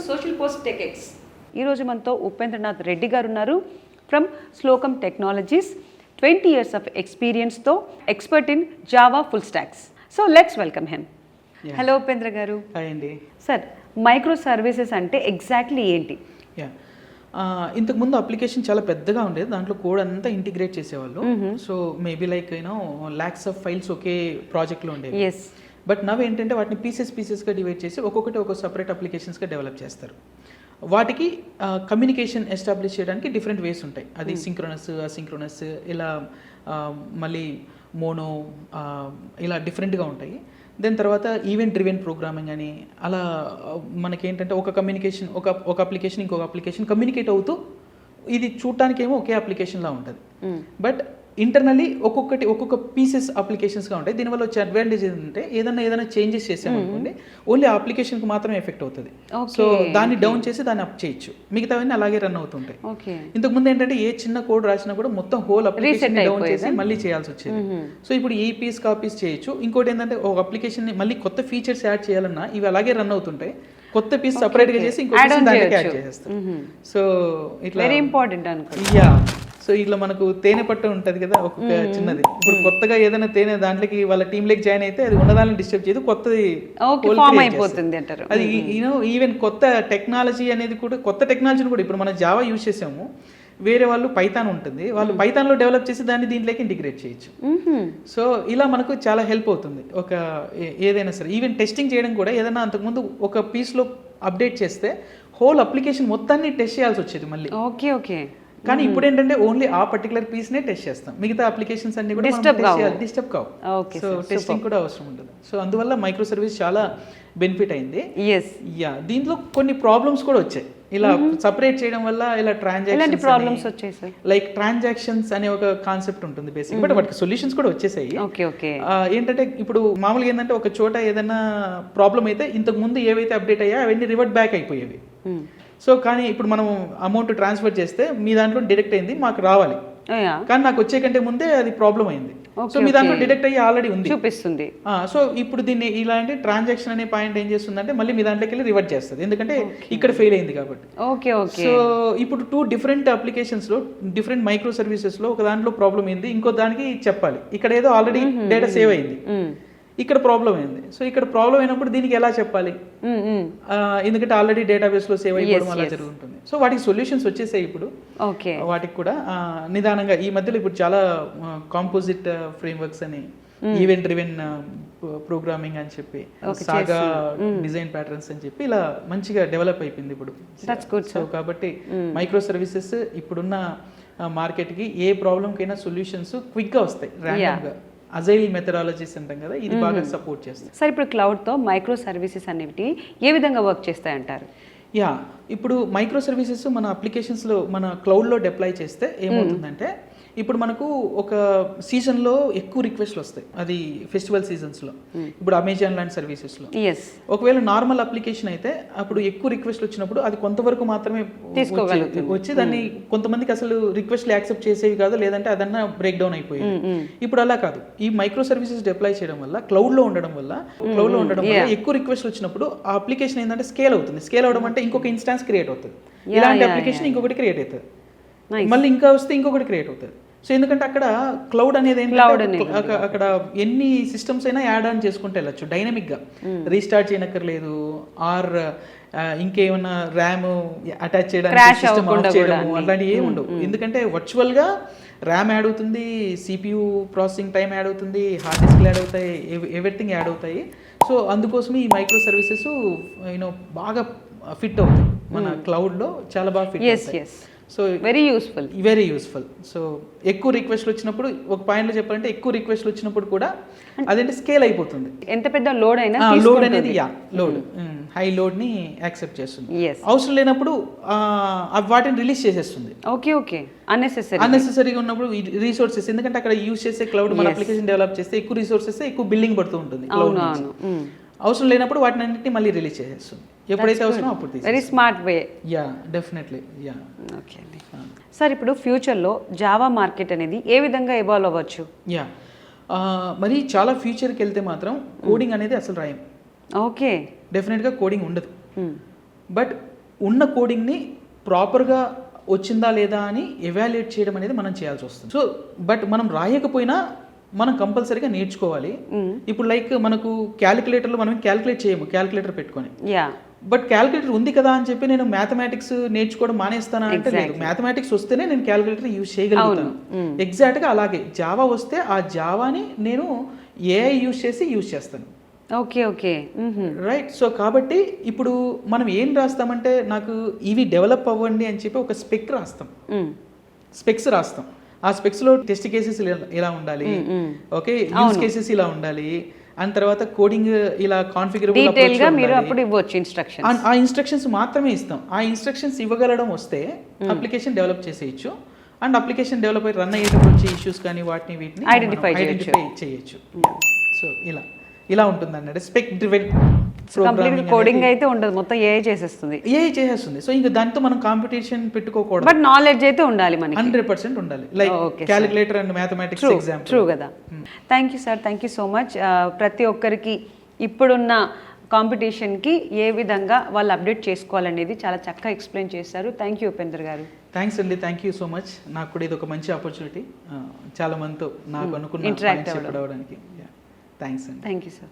Social post టెక్ఎక్స్. ఈరోజు మనతో ఉపేంద్రనాథ్ రెడ్డి గారు ఉన్నారు from Shlokam technologies. 20 years of ఎక్స్పీరియన్స్తో expert in Java full stacks. So let's welcome him. Hello Upendra గారు. హాయ్ అండి. సార్, మైక్రో సర్వీసెస్ అంటే ఎగ్జాక్ట్లీ ఏంటి? ఇంతకుముందు అప్లికేషన్ చాలా పెద్దగా ఉండేది, దాంట్లో కోడ్ అంతా ఇంటిగ్రేట్ చేసేవాళ్ళు. So maybe like lakhs of files ఒకే ప్రాజెక్ట్లో ఉండేవి. బట్ నవ్ ఏంటంటే వాటిని పీసెస్గా డివైడ్ చేసి ఒక్కొక్కటి ఒక సపరేట్ అప్లికేషన్స్గా డెవలప్ చేస్తారు. వాటికి కమ్యూనికేషన్ ఎస్టాబ్లిష్ చేయడానికి డిఫరెంట్ వేస్ ఉంటాయి. అది సింక్రోనస్, అసింక్రోనస్, ఇలా మళ్ళీ మోనో, ఇలా డిఫరెంట్గా ఉంటాయి. దాని తర్వాత ఈవెంట్ డ్రివెన్ ప్రోగ్రామింగ్ అని, అలా మనకేంటంటే ఒక కమ్యూనికేషన్ ఒక అప్లికేషన్ ఇంకొక అప్లికేషన్ కమ్యూనికేట్ అవుతూ ఇది చూడటానికేమో ఒకే అప్లికేషన్లా ఉంటుంది. బట్ ఇంటర్నల్లీ ఒక్కొక్క పీసెస్ అప్లికేషన్స్గా ఉంటాయి. దీనివల్ల వచ్చే అడ్వాంటేజ్ ఏంటంటే ఏదైనా చేంజెస్ చేసామనుకోండి ఓన్లీ ఆ అప్లికేషన్కి మాత్రమే ఎఫెక్ట్ అవుతుంది. సో దాన్ని డౌన్ చేసి దాన్ని అప్ చేయొచ్చు, మిగతావన్నీ అలాగే రన్ అవుతుంటాయి. ఇంతకుముందు ఏంటంటే ఏ చిన్న కోడ్ రాసినా కూడా మొత్తం హోల్ అప్లికేషన్ డౌన్ చేసి మళ్ళీ చేయాల్సి వచ్చేది. సో ఇప్పుడు ఈ పీస్ కాపీస్ చేయొచ్చు. ఇంకోటి ఏంటంటే ఒక అప్లికేషన్ మళ్ళీ కొత్త ఫీచర్స్ యాడ్ చేయాలన్నా ఇవి అలాగే రన్ అవుతుంటాయి. కొత్త పీస్ సపరేట్గా చేసి ఇంకో దానికి యాడ్ చేసేస్తాం. సో ఇట్లా వెరీ ఇంపార్టెంట్ అనుకో. సో ఇట్లా మనకు తేనె పట్టు ఉంటుంది కదా ఒక్కొక్క చిన్నది. ఇప్పుడు కొత్తగా ఏదైనా తేనె దాంట్లోకి వాళ్ళ టీంలోకి జాయిన్ అయితే అది ఉన్నదాన్ని డిస్టర్బ్ చేయదు, కొత్తది ఫామ్ అయిపోతుంది అంటారు. అది ఈవెన్ కొత్త టెక్నాలజీ అనేది కూడా, కొత్త టెక్నాలజీని కూడా ఇప్పుడు మనం జావా యూజ్ చేసాము, వేరే వాళ్ళు పైథాన్ ఉంటుంది, వాళ్ళు పైథాన్లో డెవలప్ చేసి దాన్ని దీంట్లోకి ఇంటిగ్రేట్ చేయొచ్చు. సో ఇలా మనకు చాలా హెల్ప్ అవుతుంది. ఒక ఏదైనా సరే ఈవెన్ టెస్టింగ్ చేయడం కూడా, ఏదైనా అంతకుముందు ఒక పీస్లో అప్డేట్ చేస్తే హోల్ అప్లికేషన్ మొత్తాన్ని టెస్ట్ చేయాల్సి వచ్చేది మళ్ళీ. ఓకే. కానీ ఇప్పుడు ఏంటంటే ఓన్లీ ఆ పర్టికులర్ పీస్నే టెస్ట్ చేస్తాం, మిగతా అప్లికేషన్స్ అన్ని కూడా డిస్టర్బ్ కావు. సో టెస్టింగ్ కూడా అవసరం ఉంటుంది. సో అందువల్ల మైక్రో సర్వీస్ చాలా బెనిఫిట్ అయింది. దీంట్లో కొన్ని ప్రాబ్లమ్స్ కూడా వచ్చాయి. ఇలా సపరేట్ చేయడం వల్ల ఇలా ట్రాన్సాక్షన్స్, లైక్ ట్రాన్సాక్షన్స్ అనే ఒక కాన్సెప్ట్ ఉంటుంది బేసిక్, బట్ వాటికి సొల్యూషన్స్ కూడా వచ్చేసాయి. ఏంటంటే ఇప్పుడు మామూలుగా ఏంటంటే ఒక చోట ఏదైనా ప్రాబ్లం అయితే ఇంతకు ముందు ఏవైతే అప్డేట్ అయ్యా అవన్నీ రివర్ట్ బ్యాక్ అయిపోయేవి. సో కానీ ఇప్పుడు మనం అమౌంట్ ట్రాన్స్ఫర్ చేస్తే మీ దాంట్లో డిడక్ట్ అయింది, మాకు రావాలి, కానీ నాకు వచ్చే కంటే ముందే అది ప్రాబ్లం అయింది. సో మీ దాంట్లో డిడక్ట్ అయ్యి ఆల్రెడీ ఉంది చూపిస్తుంది. సో ఇప్పుడు దీన్ని ఇలాంటి ట్రాన్సాక్షన్ అనే పాయింట్ ఏం చేస్తుందంటే మళ్ళీ మీ దాంట్లోకి వెళ్ళి రివర్ట్ చేస్తుంది, ఎందుకంటే ఇక్కడ ఫెయిల్ అయింది కాబట్టి. సో ఇప్పుడు 2 డిఫరెంట్ అప్లికేషన్స్ లో, డిఫరెంట్ మైక్రో సర్వీసెస్ లో ఒక దాంట్లో ప్రాబ్లం అయింది, ఇంకో దానికి చెప్పాలి. ఇక్కడ ఏదో ఆల్రెడీ డేటా సేవ్ అయింది, ఇక్కడ ప్రాబ్లం అయింది. సో ఇక్కడ ప్రాబ్లం అయినప్పుడు దీనికి ఎలా చెప్పాలి, ఎందుకంటే ఆల్రెడీ డేటాబేస్ లో సేవ్ అయిపోవడం అలా జరుగుతుంది. సో వాటికి సొల్యూషన్స్ వచ్చేసాయి ఇప్పుడు. వాటికి కూడా నిదానంగా ఈ మధ్యలో ఇప్పుడు చాలా కాంపోజిట్ ఫ్రేమ్వర్క్స్ అని, ఈవెంట్ డ్రివెన్ ప్రోగ్రామింగ్ అని చెప్పి, సాగా డిజైన్ ప్యాటర్న్స్ అని చెప్పి ఇలా మంచిగా డెవలప్ అయిపోయింది ఇప్పుడు. సో కాబట్టి మైక్రో సర్వీసెస్ ఇప్పుడున్న మార్కెట్కి ఏ ప్రాబ్లంకైనా సొల్యూషన్స్ క్విక్గా వస్తాయి, ర్యాండమ్గా. అజైల్ మెథడాలజీస్ అంటాం కదా, ఇది బాగా సపోర్ట్ చేస్తుంది. సార్, ఇప్పుడు క్లౌడ్తో మైక్రో సర్వీసెస్ అనేవి ఏ విధంగా వర్క్ చేస్తాయంటారు? ఇప్పుడు మైక్రో సర్వీసెస్ మన అప్లికేషన్స్లో, మన క్లౌడ్లో డిప్లాయ్ చేస్తే ఏమవుతుందంటే, ఇప్పుడు మనకు ఒక సీజన్లో ఎక్కువ రిక్వెస్ట్లు వస్తాయి, అది ఫెస్టివల్ సీజన్స్లో. ఇప్పుడు అమెజాన్ లాంటి సర్వీసెస్లో ఒకవేళ నార్మల్ అప్లికేషన్ అయితే అప్పుడు ఎక్కువ రిక్వెస్ట్లు వచ్చినప్పుడు అది కొంతవరకు మాత్రమే వచ్చి దాన్ని కొంతమందికి అసలు రిక్వెస్ట్లు యాక్సెప్ట్ చేసేవి కాదు, లేదంటే అదన్నా బ్రేక్ డౌన్ అయిపోయింది. ఇప్పుడు అలా కాదు, ఈ మైక్రో సర్వీసెస్ డిప్లాయ్ చేయడం వల్ల, క్లౌడ్లో ఉండడం వల్ల ఎక్కువ రిక్వెస్ట్లు వచ్చినప్పుడు ఆ అప్లికేషన్ ఏంటంటే స్కేల్ అవుతుంది. స్కేల్ అవడం అంటే ఇంకొక ఇన్స్టాన్స్ క్రియేట్ అవుతుంది, ఇలాంటి అప్లికేషన్ ఇంకొకటి క్రియేట్ అవుతుంది, మళ్ళీ ఇంకా వస్తే ఇంకొకటి క్రియేట్ అవుతుంది. సో ఎందుకంటే అక్కడ క్లౌడ్ అనేది అక్కడ ఎన్ని సిస్టమ్స్ అయినా యాడ్ ఆన్ చేసుకుంటూ వెళ్ళచ్చు డైనమిక్గా, రీస్టార్ట్ చేయనక్కర్లేదు, ఆర్ ఇంకేమన్నా ర్యామ్ అటాచ్ చేయడానికి సిస్టమ్ ఆఫ్ చేయడము అలాంటివి ఏమి ఉండవు. ఎందుకంటే వర్చువల్గా ర్యామ్ యాడ్ అవుతుంది, సిపియు ప్రాసెసింగ్ టైం యాడ్ అవుతుంది, హార్డ్ డిస్క్లు యాడ్ అవుతాయి, ఎవ్రీథింగ్ యాడ్ అవుతాయి. సో అందుకోసమే ఈ మైక్రో సర్వీసెస్ బాగా ఫిట్ అవుతాయి మన క్లౌడ్లో, చాలా బాగా ఫిట్ అవుతాయి. So very useful. సో ఎక్కువ రిక్వెస్ట్లు వచ్చినప్పుడు, ఒక పాయింట్లో చెప్పాలంటే ఎక్కువ రిక్వెస్ట్లు వచ్చినప్పుడు కూడా అదేంటి స్కేల్ అయిపోతుంది. ఎంత పెద్ద లోడ్ అయినా లోడ్ అనేది హై లోడ్ని యాక్సెప్ట్ చేస్తుంది. అవసరం లేనప్పుడు వాటిని రిలీజ్ చేసేస్తుంది. అన్నెసెసరీగా ఉన్నప్పుడు రీసోర్సెస్, ఎందుకంటే అక్కడ యూజ్ చేసే క్లౌడ్ మన అప్లికేషన్ డెవలప్ చేస్తే ఎక్కువ రీసోర్సెస్, ఎక్కువ బిల్డింగ్ పడుతూ ఉంటుంది క్లౌడ్ నుంచి. అవసరం లేనప్పుడు వాటిని అన్నింటినీ మళ్ళీ రిలీజ్ చేసేస్తుంది, ఎప్పుడైతే అవసరమో అప్పుడు. Very smart way. Definitely. Okay అండి. సార్, ఇప్పుడు ఫ్యూచర్లో జావా మార్కెట్ అనేది ఏ విధంగా ఎవాల్వ్ అవ్వచ్చు? మరి చాలా ఫ్యూచర్కి వెళ్తే మాత్రం కోడింగ్ అనేది అసలు రాయం. డెఫినెట్గా కోడింగ్ ఉండదు. బట్ ఉన్న కోడింగ్ని ప్రాపర్గా వచ్చిందా లేదా అని ఎవాల్యుయేట్ చేయడం అనేది మనం చేయాల్సి వస్తుంది. సో బట్ మనం రాయకపోయినా మనం కంపల్సరీగా నేర్చుకోవాలి. ఇప్పుడు లైక్ మనకు క్యాలిక్యులేటర్లో మనం క్యాలిక్యులేట్ చేయము క్యాలిక్యులేటర్ పెట్టుకొని, బట్ క్యాలిక్యులేటర్ ఉంది కదా అని చెప్పి నేను మ్యాథమెటిక్స్ నేర్చుకోవడం మానేస్తానా అంటే లేదు. మ్యాథమెటిక్స్ వస్తేనే నేను క్యాలిక్యులేటర్ యూజ్ చేయగలుగుతాను. ఎగ్జాక్ట్గా అలాగే జావా వస్తే ఆ జావాని నేను ఏఐ యూజ్ చేస్తాను. Okay okay right. సో కాబట్టి ఇప్పుడు మనం ఏం రాస్తామంటే నాకు ఇవి డెవలప్ అవ్వండి అని చెప్పి ఒక స్పెక్స్ రాస్తాం. ఆ స్పెక్స్లో టెస్ట్ కేసెస్ ఇలా ఉండాలి, ఓకే యూజ్ కేసెస్ ఇలా ఉండాలి, అండ్ తర్వాత కోడింగ్ ఇలా కాన్ఫిగరబుల్ ఆ ఇన్స్ట్రక్షన్స్ మాత్రమే ఇస్తాం. ఆ ఇన్స్ట్రక్షన్స్ ఇవ్వగలడం వస్తే అప్లికేషన్ డెవలప్ చేసేయచ్చు. అండ్ అప్లికేషన్ డెవలప్ అయ్యి రన్ అయ్యేటప్పుడు వచ్చే ఇష్యూస్ కానీ వీటిని ఐడెంటిఫై చేయొచ్చు. సో ఇలా ఉంటుంది అన్నట్టు స్పెక్ డ్రివెన్ కోడింగ్ అయితే ఉండదు, మొత్తం ఏఐ చేసేస్తుంది. సో ఇంకా దాంతో మనం కాంపిటీషన్ పెట్టుకోకూడదు, బట్ నాలెడ్జ్ అయితే ఉండాలి మనకి, 100% ఉండాలి. Like calculator and mathematics example. True కదా. Thank you sir, thank you so much. ప్రతి ఒక్కరికి ఇప్పుడున్న కాంపిటీషన్కి ఏ విధంగా వాళ్ళు అప్డేట్ చేసుకోవాలనేది చాలా చక్కగా ఎక్స్ప్లెయిన్ చేశారు. థ్యాంక్ యూ ఉపేందర్ గారు. థ్యాంక్స్ అండి, థ్యాంక్ యూ సో మచ్. నాకు కూడా ఇది ఒక మంచి ఆపర్చునిటీ చాలా మందితో నాకు అనుకున్న ఇంటరాక్ట్ అవ్వడానికి. థ్యాంక్స్ అండి. Thank you sir.